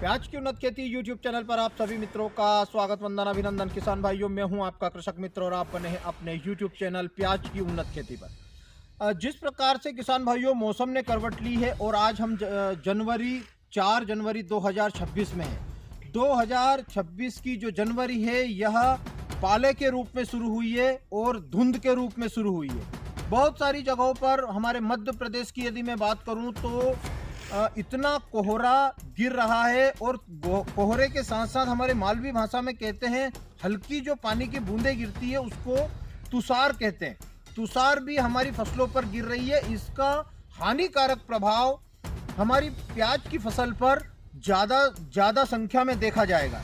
प्याज की उन्नत खेती यूट्यूब चैनल पर आप सभी मित्रों का स्वागत, वंदन, अभिनंदन। किसान भाइयों, मैं हूं आपका कृषक मित्र और आप बने हैं अपने यूट्यूब चैनल प्याज की उन्नत खेती पर। जिस प्रकार से किसान भाइयों मौसम ने करवट ली है और आज हम जनवरी 4 जनवरी 2026 में है। 2026 की जो जनवरी है यह पाले के रूप में शुरू हुई है और धुंध के रूप में शुरू हुई है। बहुत सारी जगहों पर हमारे मध्य प्रदेश की यदि मैं बात करूं तो इतना कोहरा गिर रहा है और कोहरे के साथ साथ हमारे मालवी भाषा में कहते हैं हल्की जो पानी की बूंदें गिरती है उसको तुषार कहते हैं। तुषार भी हमारी फसलों पर गिर रही है। इसका हानिकारक प्रभाव हमारी प्याज की फसल पर ज़्यादा संख्या में देखा जाएगा।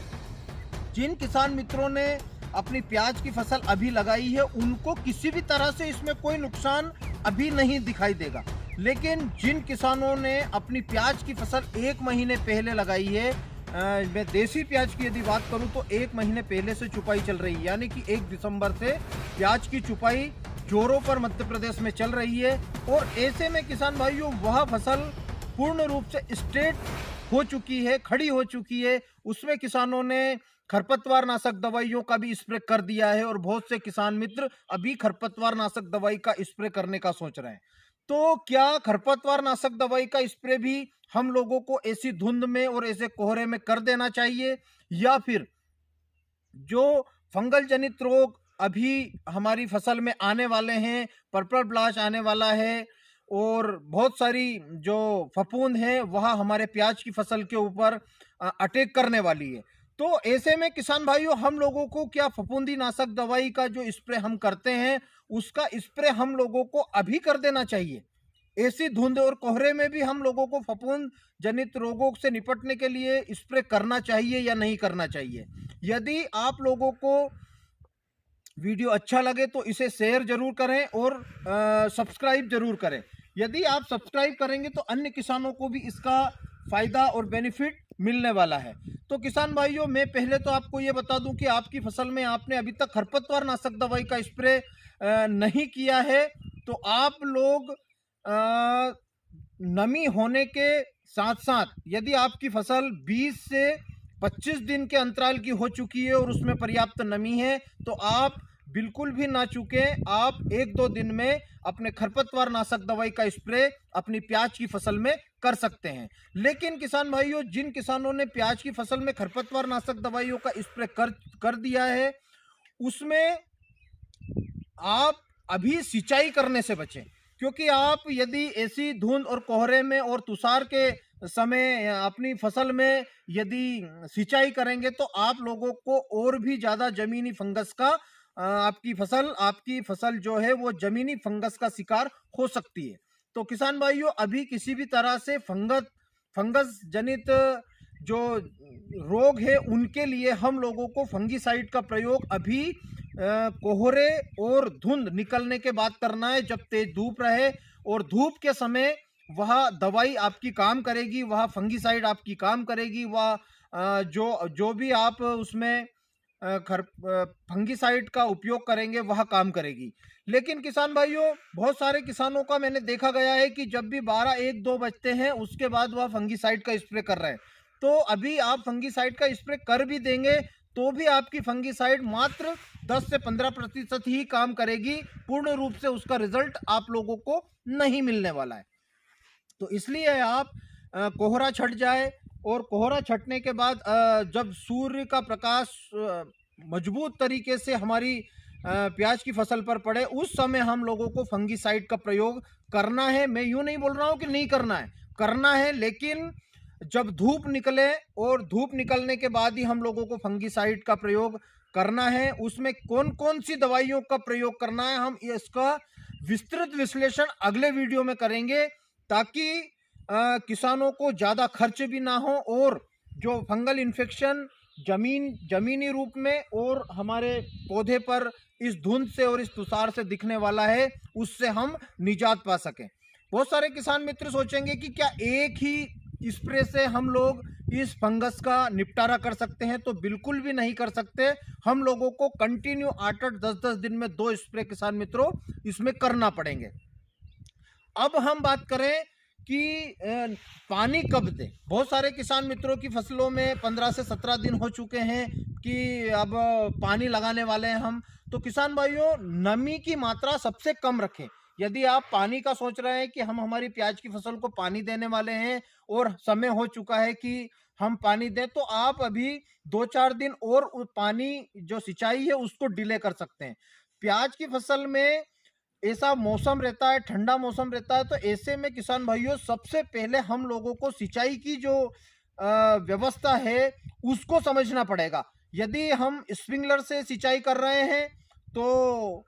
जिन किसान मित्रों ने अपनी प्याज की फसल अभी लगाई है उनको किसी भी तरह से इसमें कोई नुकसान अभी नहीं दिखाई देगा, लेकिन जिन किसानों ने अपनी प्याज की फसल 1 महीने पहले लगाई है, मैं देसी प्याज की यदि बात करूं तो 1 महीने पहले से चुपाई चल रही है, यानी कि 1 दिसंबर से प्याज की चुपाई जोरों पर मध्य प्रदेश में चल रही है। और ऐसे में किसान भाइयों वह फसल पूर्ण रूप से स्ट्रेट हो चुकी है, खड़ी हो चुकी है। उसमें किसानों ने खरपतवार नाशक दवाइयों का भी स्प्रे कर दिया है और बहुत से किसान मित्र अभी खरपतवार नाशक दवाई का स्प्रे करने का सोच रहे हैं। तो क्या खरपतवार नाशक दवाई का स्प्रे भी हम लोगों को ऐसी धुंध में और ऐसे कोहरे में कर देना चाहिए, या फिर जो फंगल जनित रोग अभी हमारी फसल में आने वाले हैं, पर्पल ब्लास्ट आने वाला है और बहुत सारी जो फफूंद है वह हमारे प्याज की फसल के ऊपर अटैक करने वाली है। तो ऐसे में किसान भाइयों हम लोगों को क्या फफूंदी नाशक दवाई का जो स्प्रे हम करते हैं उसका स्प्रे हम लोगों को अभी कर देना चाहिए। ऐसी धुंध और कोहरे में भी हम लोगों को फफूंद जनित रोगों से निपटने के लिए स्प्रे करना चाहिए या नहीं करना चाहिए। यदि आप लोगों को वीडियो अच्छा लगे तो इसे शेयर जरूर करें और सब्सक्राइब जरूर करें। यदि आप सब्सक्राइब करेंगे तो अन्य किसानों को भी इसका फायदा और बेनिफिट मिलने वाला है। तो किसान भाइयों, मैं पहले तो आपको ये बता दूं कि आपकी फसल में आपने अभी तक खरपतवार नाशक दवाई का स्प्रे नहीं किया है तो आप लोग नमी होने के साथ साथ यदि आपकी फसल 20 से 25 दिन के अंतराल की हो चुकी है और उसमें पर्याप्त नमी है तो आप बिल्कुल भी ना चूकें। आप 1-2 दिन में अपने खरपतवार नाशक दवाई का स्प्रे अपनी प्याज की फसल में कर सकते हैं। लेकिन किसान भाइयों, जिन किसानों ने प्याज की फसल में खरपतवार नाशक दवाइयों का स्प्रे कर दिया है उसमें आप अभी सिंचाई करने से बचें, क्योंकि आप यदि ऐसी धुंध और कोहरे में और तुषार के समय अपनी फसल में यदि सिंचाई करेंगे तो आप लोगों को और भी ज़्यादा जमीनी फंगस का आपकी फसल जो है वो जमीनी फंगस का शिकार हो सकती है। तो किसान भाइयों, अभी किसी भी तरह से फंगस जनित जो रोग है उनके लिए हम लोगों को फंगीसाइड का प्रयोग अभी कोहरे और धुंध निकलने के बाद करना है, जब तेज धूप रहे और धूप के समय वह दवाई आपकी काम करेगी, वह फंगीसाइड आपकी काम करेगी, वह जो भी आप उसमें फंगीसाइड का उपयोग करेंगे वह काम करेगी। लेकिन किसान भाइयों, बहुत सारे किसानों का मैंने देखा गया है कि जब भी 12-1-2 बजते हैं उसके बाद वह फंगीसाइड का स्प्रे कर रहे हैं। तो अभी आप फंगीसाइड का स्प्रे कर भी देंगे तो भी आपकी फंगीसाइड मात्र 10 से 15% ही काम करेगी, पूर्ण रूप से उसका रिजल्ट आप लोगों को नहीं मिलने वाला है। तो इसलिए आप कोहरा छट जाए और कोहरा छटने के बाद जब सूर्य का प्रकाश मजबूत तरीके से हमारी प्याज की फसल पर पड़े उस समय हम लोगों को फंगीसाइड का प्रयोग करना है। मैं यूं नहीं बोल रहा हूं कि नहीं करना है, लेकिन जब धूप निकले और धूप निकलने के बाद ही हम लोगों को फंगीसाइड का प्रयोग करना है। उसमें कौन कौन सी दवाइयों का प्रयोग करना है हम इसका विस्तृत विश्लेषण अगले वीडियो में करेंगे, ताकि किसानों को ज़्यादा खर्च भी ना हो और जो फंगल इन्फेक्शन जमीनी रूप में और हमारे पौधे पर इस धुंध से और इस तुषार से दिखने वाला है उससे हम निजात पा सकें। बहुत सारे किसान मित्र सोचेंगे कि क्या एक ही स्प्रे से हम लोग इस फंगस का निपटारा कर सकते हैं, तो बिल्कुल भी नहीं कर सकते। हम लोगों को कंटिन्यू 8-8 10-10 दिन में 2 स्प्रे किसान मित्रों इसमें करना पड़ेंगे। अब हम बात करें कि पानी कब दें। बहुत सारे किसान मित्रों की फसलों में 15 से 17 दिन हो चुके हैं कि अब पानी लगाने वाले हैं हम। तो किसान भाइयों, नमी की मात्रा सबसे कम रखें। यदि आप पानी का सोच रहे हैं कि हम हमारी प्याज की फसल को पानी देने वाले हैं और समय हो चुका है कि हम पानी दें, तो आप अभी 2-4 दिन और पानी जो सिंचाई है उसको डिले कर सकते हैं। प्याज की फसल में ऐसा मौसम रहता है, ठंडा मौसम रहता है, तो ऐसे में किसान भाइयों सबसे पहले हम लोगों को सिंचाई की जो व्यवस्था है उसको समझना पड़ेगा। यदि हम स्प्रिंकलर से सिंचाई कर रहे हैं तो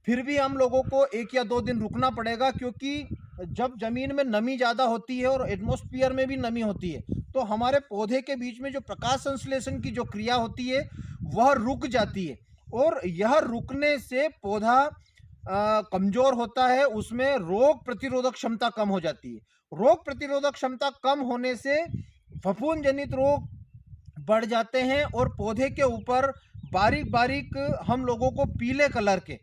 फिर भी हम लोगों को 1 या 2 दिन रुकना पड़ेगा, क्योंकि जब जमीन में नमी ज़्यादा होती है और एटमॉस्फेयर में भी नमी होती है, तो हमारे पौधे के बीच में जो प्रकाश संश्लेषण की जो क्रिया होती है वह रुक जाती है, और यह रुकने से पौधा कमजोर होता है, उसमें रोग प्रतिरोधक क्षमता कम हो जाती है। रोग प्रतिरोधक क्षमता कम होने से फफूंद जनित रोग बढ़ जाते हैं और पौधे के ऊपर बारीक बारीक हम लोगों को पीले कलर के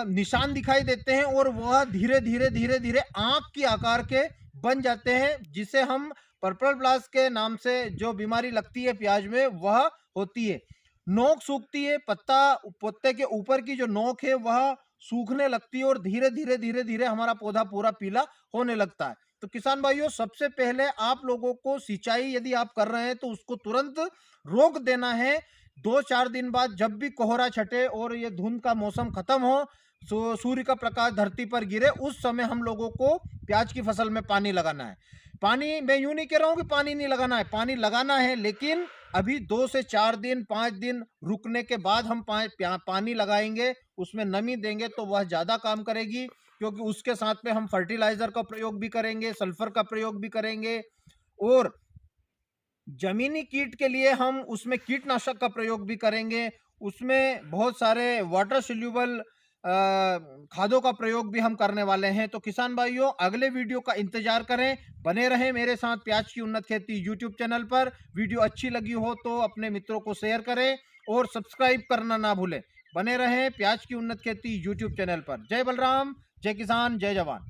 निशान दिखाई देते हैं, और वह धीरे धीरे धीरे धीरे आंख की आकार के बन जाते हैं, जिसे हम पर्पल ब्लास्ट के नाम से जो बीमारी लगती है प्याज में वह होती है। नोक सूखती है, पत्ते के ऊपर की जो नोक है वह सूखने लगती है, और धीरे धीरे धीरे धीरे हमारा पौधा पूरा पीला होने लगता है। तो किसान भाइयों, सबसे पहले आप लोगों को सिंचाई यदि आप कर रहे हैं तो उसको तुरंत रोक देना है। 2-4 दिन बाद जब भी कोहरा छटे और ये धुंध का मौसम खत्म हो, सूर्य का प्रकाश धरती पर गिरे, उस समय हम लोगों को प्याज की फसल में पानी लगाना है। पानी, मैं यूं नहीं कह रहा हूं कि पानी नहीं लगाना है, पानी लगाना है, लेकिन अभी 2 से 4 दिन 5 दिन रुकने के बाद हम पानी लगाएंगे, उसमें नमी देंगे तो वह ज्यादा काम करेगी, क्योंकि उसके साथ में हम फर्टिलाइजर का प्रयोग भी करेंगे, सल्फर का प्रयोग भी करेंगे, और जमीनी कीट के लिए हम उसमें कीटनाशक का प्रयोग भी करेंगे। उसमें बहुत सारे वाटर सोल्यूबल खादों का प्रयोग भी हम करने वाले हैं। तो किसान भाइयों, अगले वीडियो का इंतजार करें, बने रहें मेरे साथ प्याज की उन्नत खेती यूट्यूब चैनल पर। वीडियो अच्छी लगी हो तो अपने मित्रों को शेयर करें और सब्सक्राइब करना ना भूलें। बने रहें प्याज की उन्नत खेती यूट्यूब चैनल पर। जय बलराम, जय किसान, जय जवान।